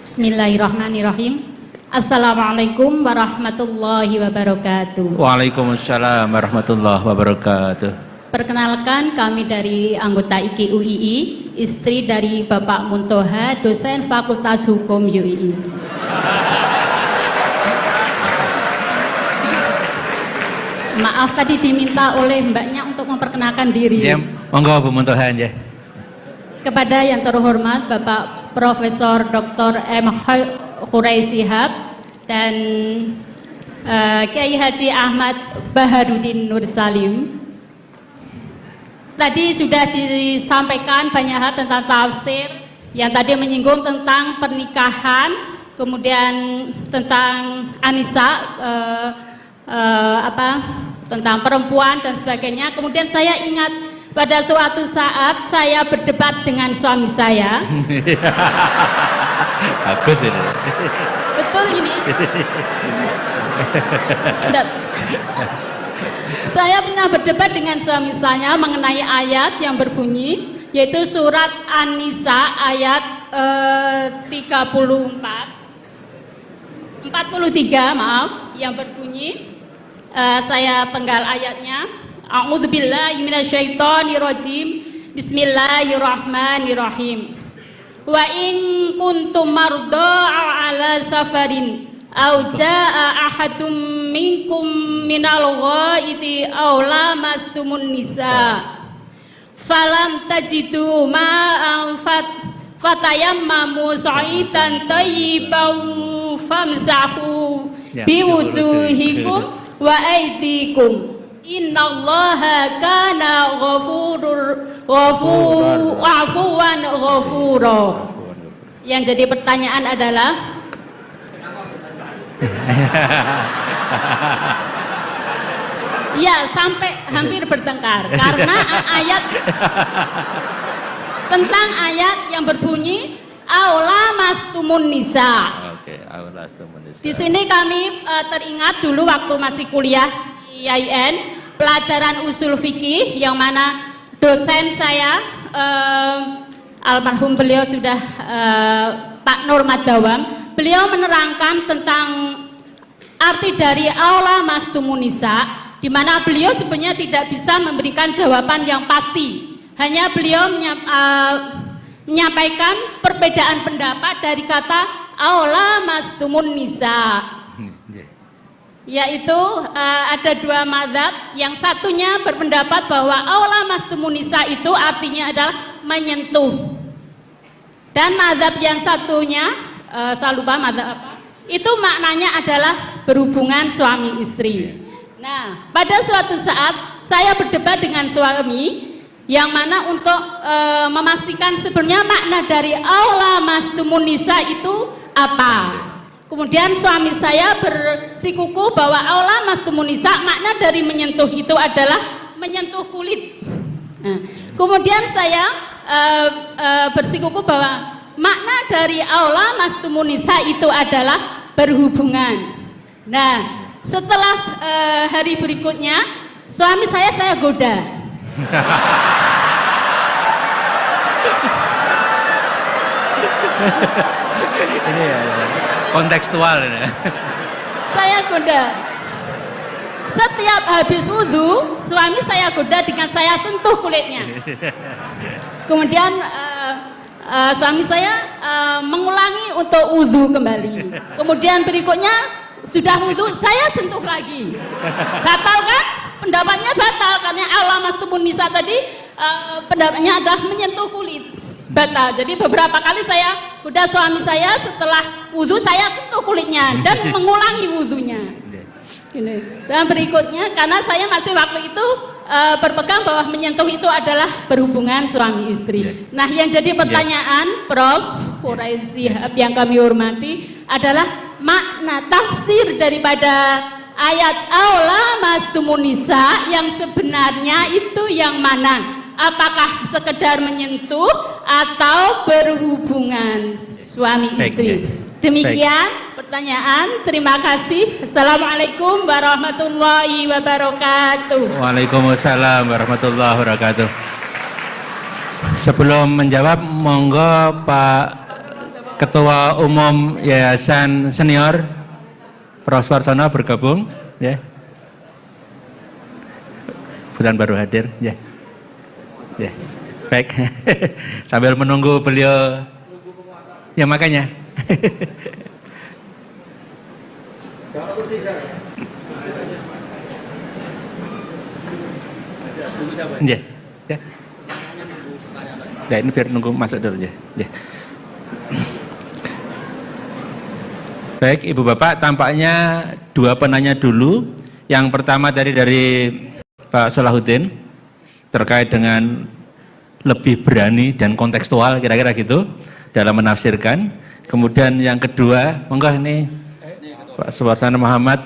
Bismillahirrahmanirrahim. Assalamualaikum warahmatullahi wabarakatuh. Waalaikumsalam warahmatullahi wabarakatuh. Perkenalkan, kami dari anggota IKI UII, istri dari Bapak Muntoha, dosen Fakultas Hukum UII. Maaf, tadi diminta oleh mbaknya untuk memperkenalkan diri. Ya, monggo Bu Muntoha ya. Kepada yang terhormat Bapak Profesor Dr. M. Khurai Shihab dan Kiai Haji Ahmad Baharudin Nur Salim. Tadi sudah disampaikan banyak hal tentang tafsir, yang tadi menyinggung tentang pernikahan, kemudian tentang Anisa, tentang perempuan dan sebagainya. Kemudian saya ingat pada suatu saat saya berdebat dengan suami saya. Bagus ini. Betul ini. Saya pernah berdebat dengan suami saya mengenai ayat yang berbunyi, yaitu surat An-Nisa ayat 43 yang berbunyi, saya penggal ayatnya. A'udzubillahi minasyaitonirrajim. Bismillahirrahmanirrahim. Wa in kuntum marda ala safarin aw jaa ahadum minkum minal ghaiti aw lamastumun nisa falam tajidu ma'an fatayammamu sa'idan thayyiban famsahu biwujuhikum wa aydikum. Innallaha kana afuwan ghafura. Yang jadi pertanyaan adalah ya, sampai hampir bertengkar karena ayat tentang ayat yang berbunyi aula mastumun nisa. Oke, aula mastumun nisa. Di sini kami teringat dulu waktu masih kuliah di IAIN, pelajaran usul fikih, yang mana dosen saya almarhum beliau sudah Pak Nur Madawam, beliau menerangkan tentang arti dari aula mastumun nisa, di mana beliau sebenarnya tidak bisa memberikan jawaban yang pasti, hanya beliau menyampaikan perbedaan pendapat dari kata aula mastumun nisa, yaitu ada dua mazhab. Yang satunya berpendapat bahwa aula mastumun nisa itu artinya adalah menyentuh, dan mazhab yang satunya saya lupa mazhab apa, itu maknanya adalah berhubungan suami istri. Nah, pada suatu saat saya berdebat dengan suami, yang mana untuk memastikan sebenarnya makna dari aula mastumun nisa itu apa. Kemudian suami saya bersikuku bahwa aula mastumun nisa, makna dari menyentuh itu adalah menyentuh kulit. Nah, kemudian saya bersikuku bahwa makna dari aula mastumun nisa itu adalah berhubungan. Nah, setelah hari berikutnya suami saya goda. Ini ya, kontekstual ini. Saya goda. Setiap habis wudhu, suami saya goda dengan saya sentuh kulitnya. Kemudian suami saya mengulangi untuk wudhu kembali. Kemudian berikutnya sudah wudhu, saya sentuh lagi. Batal kan? Pendapatnya batal karena aula mastumun nisa tadi pendapatnya adalah menyentuh kulit. Batal. Jadi beberapa kali saya goda suami saya, setelah wudhu saya sentuh kulitnya dan mengulangi wudhunya. Dan berikutnya, karena saya masih waktu itu berpegang bahwa menyentuh itu adalah berhubungan suami istri. Nah, yang jadi pertanyaan Prof. Khurai Shihab yang kami hormati adalah makna tafsir daripada ayat aula mastumun nisa yang sebenarnya itu yang mana? Apakah sekedar menyentuh atau berhubungan suami istri? Demikian pertanyaan. Terima kasih. Assalamualaikum warahmatullahi wabarakatuh. Waalaikumsalam warahmatullahi wabarakatuh. Sebelum menjawab, monggo Pak Ketua Umum Yayasan Senior Prof. Suarsono bergabung, ya. Bukan baru hadir, ya. Ya. Baik. Sambil menunggu beliau, ya makanya. Ya. Ya. Ya, ini biar nunggu masuk dulu ya. Ya. Baik, Ibu Bapak, tampaknya dua penanya dulu. Yang pertama dari Pak Solahuddin terkait dengan lebih berani dan kontekstual, kira-kira gitu dalam menafsirkan. Kemudian yang kedua, monggo ini Pak Suwarsana Muhammad,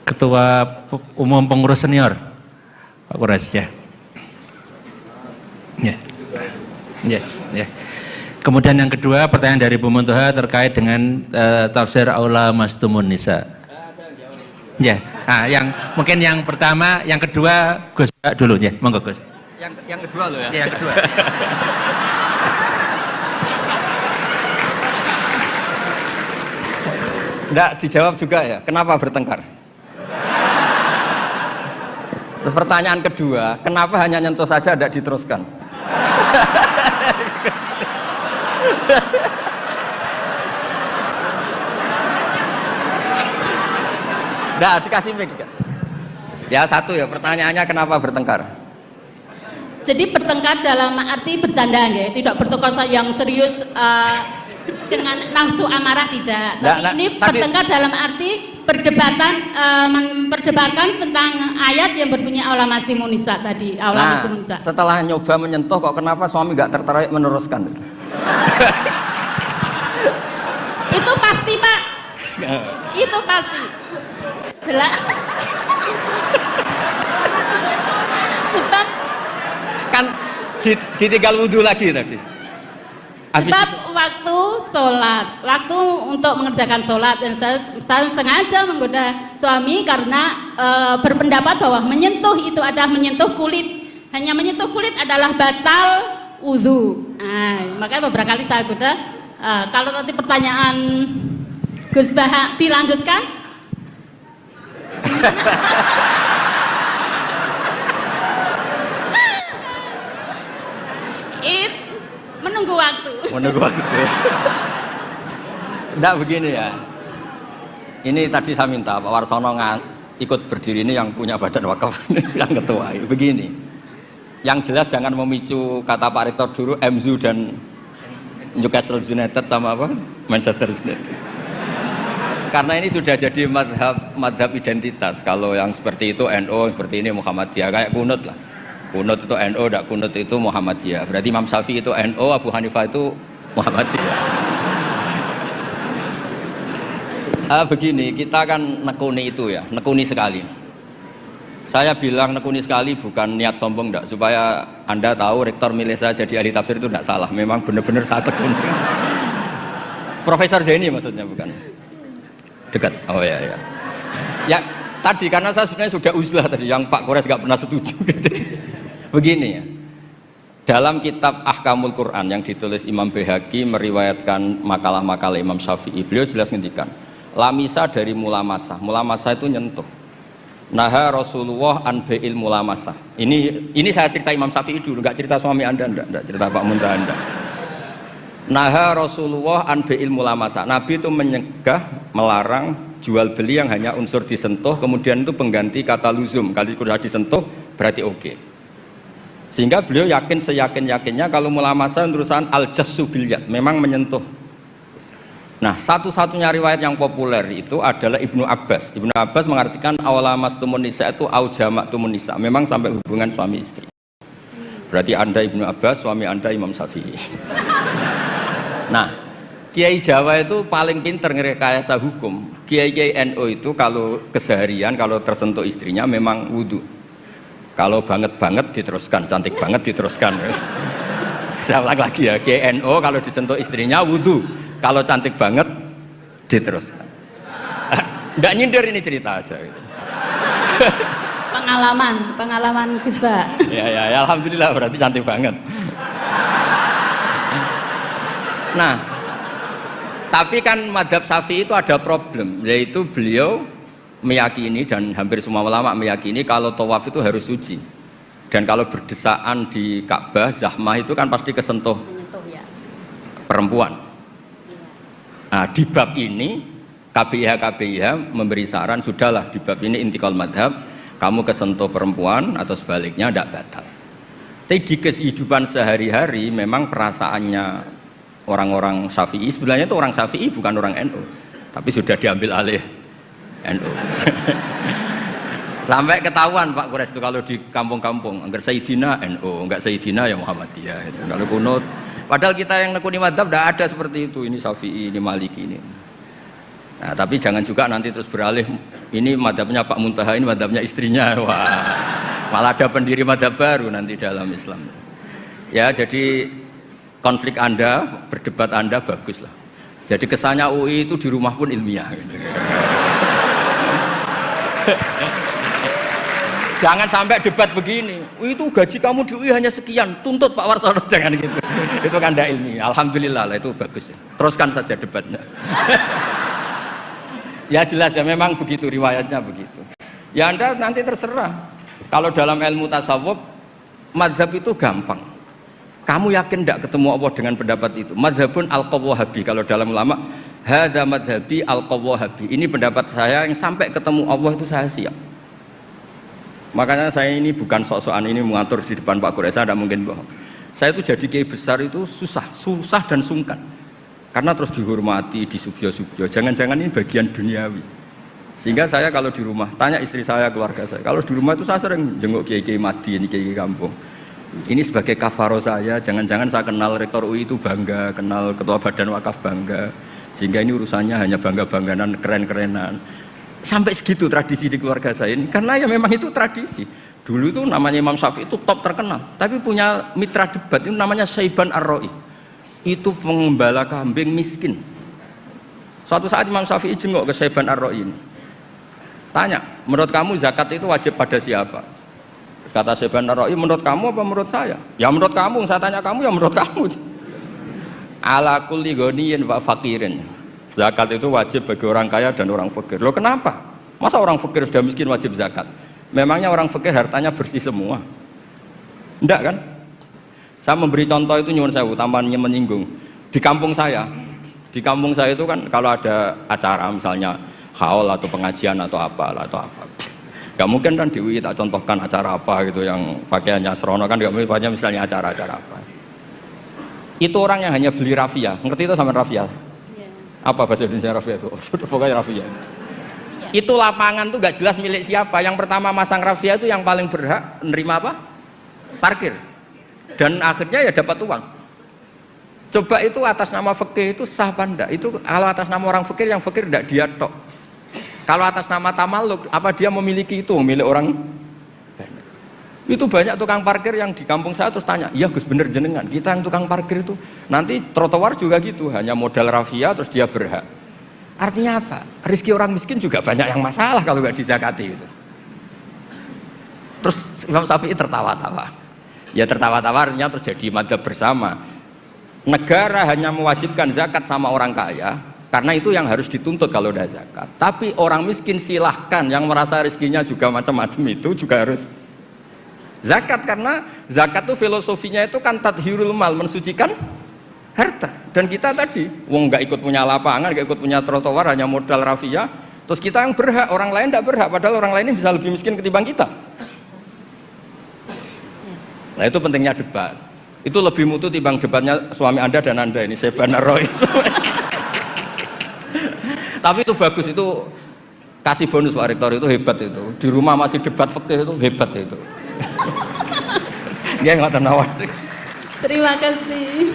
Ketua Umum Pengurus Senior, Pak Kures, ya. Ya. Ya, ya. Kemudian yang kedua, pertanyaan dari Bu Muntoha terkait dengan tafsir Aula Mastumun Nisa. Ya, yang mungkin yang pertama, yang kedua Gus dulu ya, monggo Gus. Yang kedua loh ya. Ya, yang kedua. Enggak dijawab juga ya, kenapa bertengkar? Terus pertanyaan kedua, kenapa hanya nyentuh saja tidak diteruskan? Nah, dikasih mic juga. Ya satu ya, pertanyaannya kenapa bertengkar? Jadi bertengkar dalam arti bercanda ya, tidak bertengkar yang serius dengan nafsu amarah tidak. Tapi ini bertengkar dalam arti memperdebatkan tentang ayat yang berbunyi Aula Mastumun Nisa tadi. Aula Mastumun Nisa. Setelah nyoba menyentuh kok kenapa suami nggak tertarik meneruskan? Itu pasti Pak. Itu pasti. Sebab kan ditinggal wudhu lagi tadi. Sebab waktu sholat, waktu untuk mengerjakan sholat, dan saya sengaja menggoda suami karena berpendapat bahwa menyentuh itu adalah menyentuh kulit, hanya menyentuh kulit adalah batal wudhu. Nah, makanya beberapa kali saya goda. Kalau nanti pertanyaan Gus Baha dilanjutkan. Menunggu waktu. Menunggu waktu. Enggak begini ya. Ini tadi saya minta Pak Warsono ikut berdiri ini yang punya badan wakaf yang ketua. Begini. Yang jelas jangan memicu kata Pak Rektor dulu MZU dan Newcastle United sama apa? Manchester United. Karena ini sudah jadi madhab identitas. Kalau yang seperti itu NU, seperti ini Muhammadiyah, kayak kunut lah. Kunut itu NU, tidak kunut itu Muhammadiyah. Berarti Imam Syafi'i itu NU, Abu Hanifah itu Muhammadiyah. Begini, kita kan nekuni itu ya, nekuni sekali. Saya bilang nekuni sekali bukan niat sombong enggak, supaya Anda tahu Rektor milih saya jadi ahli tafsir itu tidak salah. Memang benar-benar saya tekuni. Profesor Zaini maksudnya bukan? Dekat. Oh ya ya. Ya tadi karena saya sebenarnya sudah uzlah tadi, yang Pak Kores nggak pernah setuju. Begini ya. Dalam kitab Ahkamul Quran yang ditulis Imam Baihaqi meriwayatkan makalah-makalah Imam Syafi'i, beliau jelas ngendikan, lamisa dari mulamasah. Mulamasah itu nyentuh. Naha Rasulullah an bai'il mulamasah. Ini saya cerita Imam Syafi'i dulu, nggak cerita suami Anda, enggak cerita Pak Muntaha Anda. Naha Rasulullah an bai'il mulamasah. Nabi itu menyegah, melarang jual beli yang hanya unsur disentuh, kemudian itu pengganti kata luzum. Kalau sudah disentuh berarti oke. Sehingga beliau yakin seyakin-yakinnya kalau mulamasah urusan al-jassu bil yad, memang menyentuh. Nah, satu-satunya riwayat yang populer itu adalah Ibnu Abbas. Ibnu Abbas mengartikan awala mastumun nisa itu au jama'tumun nisa, memang sampai hubungan suami istri. Berarti Anda Ibnu Abbas, suami Anda Imam Syafi'i. Nah, Kiai Jawa itu paling pinter ngerekayasa hukum. Kiai-kiai NU itu kalau keseharian, kalau tersentuh istrinya memang wudhu. Kalau banget-banget diteruskan, cantik banget diteruskan. Saya ulang lagi ya, Kiai NU kalau disentuh istrinya wudhu. Kalau cantik banget diteruskan. Nggak nyindir, ini cerita aja. Pengalaman Gus Ba. Ya, alhamdulillah berarti cantik banget. Nah, tapi kan madhab Syafi'i itu ada problem, yaitu beliau meyakini dan hampir semua ulama meyakini kalau tawaf itu harus suci. Dan kalau berdesaan di Ka'bah, zahmah itu kan pasti kesentuh Menyentuh ya. perempuan. Nah, di bab ini KBIH memberi saran, sudahlah di bab ini intikal madhab, kamu kesentuh perempuan atau sebaliknya tidak batal. Tapi di kehidupan sehari-hari memang perasaannya orang-orang Syafi'i, sebenarnya itu orang Syafi'i bukan orang NU, tapi sudah diambil alih NU. Sampai ketahuan Pak Kures itu kalau di kampung-kampung, enggak Sayyidina NU, enggak Sayyidina ya Muhammadiyah. Kalau kunut, padahal kita yang nekuni madhab tidak ada seperti itu. Ini Syafi'i, ini Maliki ini. Nah, tapi jangan juga nanti terus beralih. Ini madhabnya Pak Muntaha, ini madhabnya istrinya. Wah, malah ada pendiri madhab baru nanti dalam Islam. Ya, jadi konflik Anda, berdebat Anda bagus lah. Jadi kesannya UI itu di rumah pun ilmiah. Gitu. Jangan sampai debat begini. Itu gaji kamu di UI hanya sekian, tuntut Pak Warsono, jangan gitu. Itu kan tidak ilmiah. Alhamdulillah lah itu bagus. Teruskan saja debatnya. Ya jelas ya memang begitu riwayatnya begitu. Ya Anda nanti terserah. Kalau dalam ilmu tasawuf, madhab itu gampang. Kamu yakin tidak ketemu Allah dengan pendapat itu? Madhabun al-qawwahabi, kalau dalam ulama, hadza madhabi al-qawwahabi. Ini pendapat saya yang sampai ketemu Allah itu saya siap. Makanya saya ini bukan sok-sokan ini mengatur di depan Pak Kures, tidak mungkin bohong. Saya itu jadi kiai besar itu susah dan sungkan. Karena terus dihormati, disubyo-subyo. Jangan-jangan ini bagian duniawi. Sehingga saya kalau di rumah, tanya istri saya, keluarga saya. Kalau di rumah itu saya sering jenguk kiai-kiai madi, ini kiai kampung. Ini sebagai kafaro saya, jangan-jangan saya kenal rektor UI itu bangga, kenal ketua badan wakaf bangga, sehingga ini urusannya hanya bangga-bangganan, keren-kerenan. Sampai segitu tradisi di keluarga saya ini, karena ya memang itu tradisi. Dulu itu namanya Imam Syafi'i itu top terkenal, tapi punya mitra debat itu namanya Saiban Ar-Ra'i. Itu pengembala kambing miskin. Suatu saat Imam Syafi'i jenguk ke Saiban Ar-Ra'i ini. Tanya, menurut kamu zakat itu wajib pada siapa? Kata Saiban Ar-Ra'i, menurut kamu apa menurut saya? Ya menurut kamu, saya tanya kamu ya menurut kamu. Ala kulli ghaniyin wa faqirin. Zakat itu wajib bagi orang kaya dan orang fakir. Loh kenapa? Masa orang fakir sudah miskin wajib zakat? Memangnya orang fakir hartanya bersih semua? Enggak kan? Saya memberi contoh itu nyuwun sewu, tambahannya menyinggung. Di kampung saya itu kan kalau ada acara misalnya haul atau pengajian atau apa. Gak mungkin kan di UI tak contohkan acara apa gitu yang pakaiannya serono kan, gak mungkin misalnya acara-acara apa. Itu orang yang hanya beli rafia, ngerti itu sama rafia? Yeah. Apa bahasa Indonesia rafia itu? Pokoknya rafia. Yeah. Itu lapangan tuh gak jelas milik siapa. Yang pertama masang rafia itu yang paling berhak menerima apa? Parkir. Dan akhirnya ya dapat uang. Coba itu atas nama fikih itu sah apa enggak? Itu kalau atas nama orang fikir, yang fikir enggak dia tok. Kalau atas nama tamaluk, apa dia memiliki itu, milik orang banyak. Itu banyak tukang parkir yang di kampung saya terus tanya, iya Gus bener jenengan, kita yang tukang parkir itu nanti trotoar juga gitu, hanya modal rafia terus dia berhak. Artinya apa? Rezeki orang miskin juga banyak yang masalah kalau nggak dizakati itu. Terus Imam Syafi'i tertawa-tawa. Ya tertawa-tawa artinya terjadi madhab bersama. Negara hanya mewajibkan zakat sama orang kaya, karena itu yang harus dituntut kalau udah zakat. Tapi orang miskin silahkan, yang merasa rezekinya juga macam-macam itu juga harus zakat. Karena zakat itu filosofinya itu kan tathhirul mal, mensucikan harta. Dan kita tadi, wong nggak ikut punya lapangan, nggak ikut punya trotoar, hanya modal rafia. Terus kita yang berhak, orang lain tidak berhak. Padahal orang lain ini bisa lebih miskin ketimbang kita. Nah itu pentingnya debat. Itu lebih mutu timbang debatnya suami Anda dan Anda ini, Saiban Ar-Ra'i. Tapi itu bagus, itu kasih bonus Pak Rektor, itu hebat itu. Di rumah masih debat fikih itu hebat itu. Dia ngoten mawon. Terima kasih.